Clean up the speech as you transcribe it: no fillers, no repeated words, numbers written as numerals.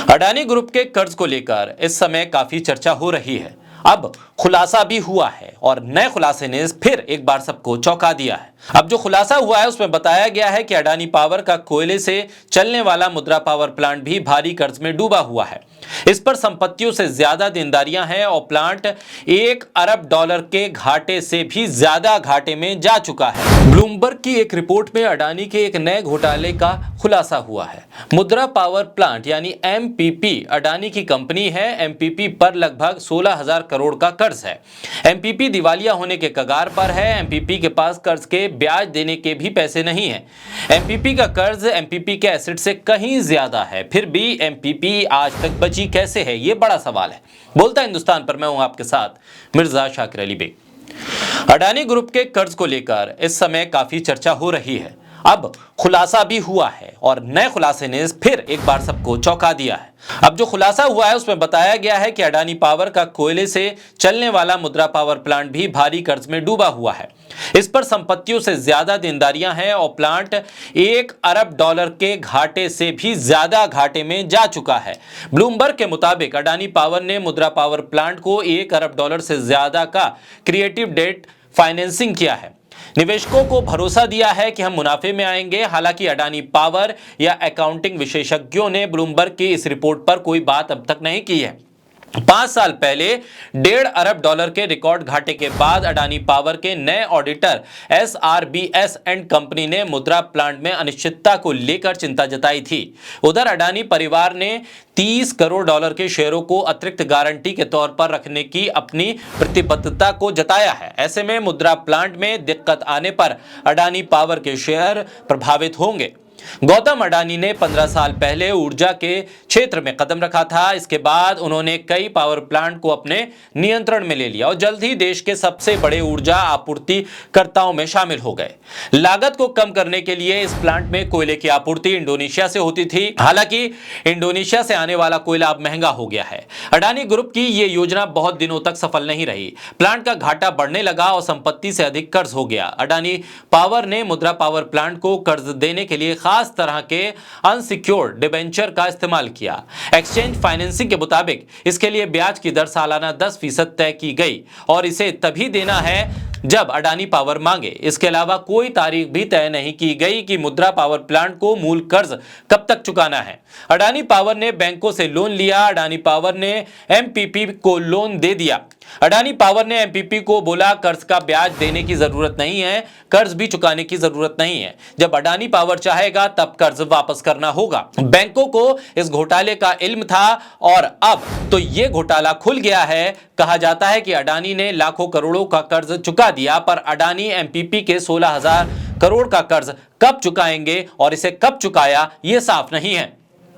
Adani group के कर्ज को लेकर इस समय काफी चर्चा हो रही है। अब खुलासा भी हुआ है और नए खुलासे ने फिर एक बार सबको चौंका दिया है। अब जो खुलासा हुआ है उसमें बताया गया है कि अडानी पावर का कोयले से चलने वाला मुद्रा पावर प्लांट भी भारी कर्ज में डूबा हुआ है। इस पर संपत्तियों से ज्यादा देनदारियां हैं और प्लांट $1 अरब के घाटे से भी ज्यादा घाटे में जा चुका है। ब्लूमबर्ग की एक रिपोर्ट में अडानी के एक नए घोटाले का खुलासा हुआ है। मुद्रा पावर प्लांट यानी एमपीपी अडानी की कंपनी है। एमपीपी पर लगभग 16,000 करोड़ का कर्ज है। एमपीपी दिवालिया होने के कगार पर है। एमपीपी के पास कर्ज के ब्याज देने के भी पैसे नहीं है। एमपीपी का कर्ज एमपीपी के एसेट से कहीं ज्यादा है, फिर भी एमपीपी आज तक बची कैसे है, ये बड़ा सवाल है। बोलता हिंदुस्तान पर मैं हूं आपके साथ मिर्जा शाकिर अली बेग। अडानी ग्रुप के कर्ज को लेकर इस समय काफी चर्चा हो रही है। अब खुलासा भी हुआ है और नए खुलासे ने फिर एक बार सबको चौंका दिया है। अब जो खुलासा हुआ है उसमें बताया गया है कि अडानी पावर का कोयले से चलने वाला मुद्रा पावर प्लांट भी भारी कर्ज में डूबा हुआ है। इस पर संपत्तियों से ज्यादा देनदारियां हैं और प्लांट $1 अरब के घाटे से भी ज्यादा घाटे में जा चुका है। ब्लूमबर्ग के मुताबिक अडानी पावर ने मुद्रा पावर प्लांट को $1 अरब से ज्यादा का क्रिएटिव डेट फाइनेंसिंग किया है। निवेशकों को भरोसा दिया है कि हम मुनाफे में आएंगे। हालांकि अडानी पावर या अकाउंटिंग विशेषज्ञों ने ब्लूमबर्ग की इस रिपोर्ट पर कोई बात अब तक नहीं की है। 5 साल पहले $1.5 अरब के रिकॉर्ड घाटे के बाद अडानी पावर के नए ऑडिटर SRBS एंड कंपनी ने मुद्रा प्लांट में अनिश्चितता को लेकर चिंता जताई थी। उधर अडानी परिवार ने $30 करोड़ के शेयरों को अतिरिक्त गारंटी के तौर पर रखने की अपनी प्रतिबद्धता को जताया है। ऐसे में मुद्रा प्लांट में दिक्कत आने पर अडानी पावर के शेयर प्रभावित होंगे। गौतम अडानी ने 15 साल पहले ऊर्जा के क्षेत्र में कदम रखा था। इसके बाद उन्होंने कई पावर प्लांट को अपने नियंत्रण में ले लिया और जल्द ही देश के सबसे बड़े ऊर्जा आपूर्तिकर्ताओं में शामिल हो गए। लागत को कम करने के लिए इस प्लांट में कोयले की आपूर्ति इंडोनेशिया से होती थी। हालांकि इंडोनेशिया से आने वाला कोयला अब महंगा हो गया है। अडानी ग्रुप की यह योजना बहुत दिनों तक सफल नहीं रही। प्लांट का घाटा बढ़ने लगा और संपत्ति से अधिक कर्ज हो गया। अडानी पावर ने मुद्रा पावर प्लांट को कर्ज देने के लिए खास तरह के अनसिक्योर्ड डिबेंचर का इस्तेमाल किया। एक्सचेंज फाइनेंसिंग के मुताबिक इसके लिए ब्याज की दर सालाना 10% तय की गई और इसे तभी देना है जब अडानी पावर मांगे। इसके अलावा कोई तारीख भी तय नहीं की गई कि मुद्रा पावर प्लांट को मूल कर्ज कब तक चुकाना है। अडानी पावर ने बैंकों से लोन लिया। अडानी पावर ने एमपीपी को लोन दे दिया। अडानी पावर ने एमपीपी को बोला कर्ज का ब्याज देने की जरूरत नहीं है, कर्ज भी चुकाने की जरूरत नहीं है। जब अडानी पावर चाहेगा तब कर्ज वापस करना होगा। बैंकों को इस घोटाले का इल्म था और अब तो ये घोटाला खुल गया है। कहा जाता है कि अडानी ने लाखों करोड़ों का कर्ज चुका दिया, पर अडानी एमपीपी के 16,000 करोड़ का कर्ज कब चुकाएंगे और इसे कब चुकाया ये साफ नहीं है।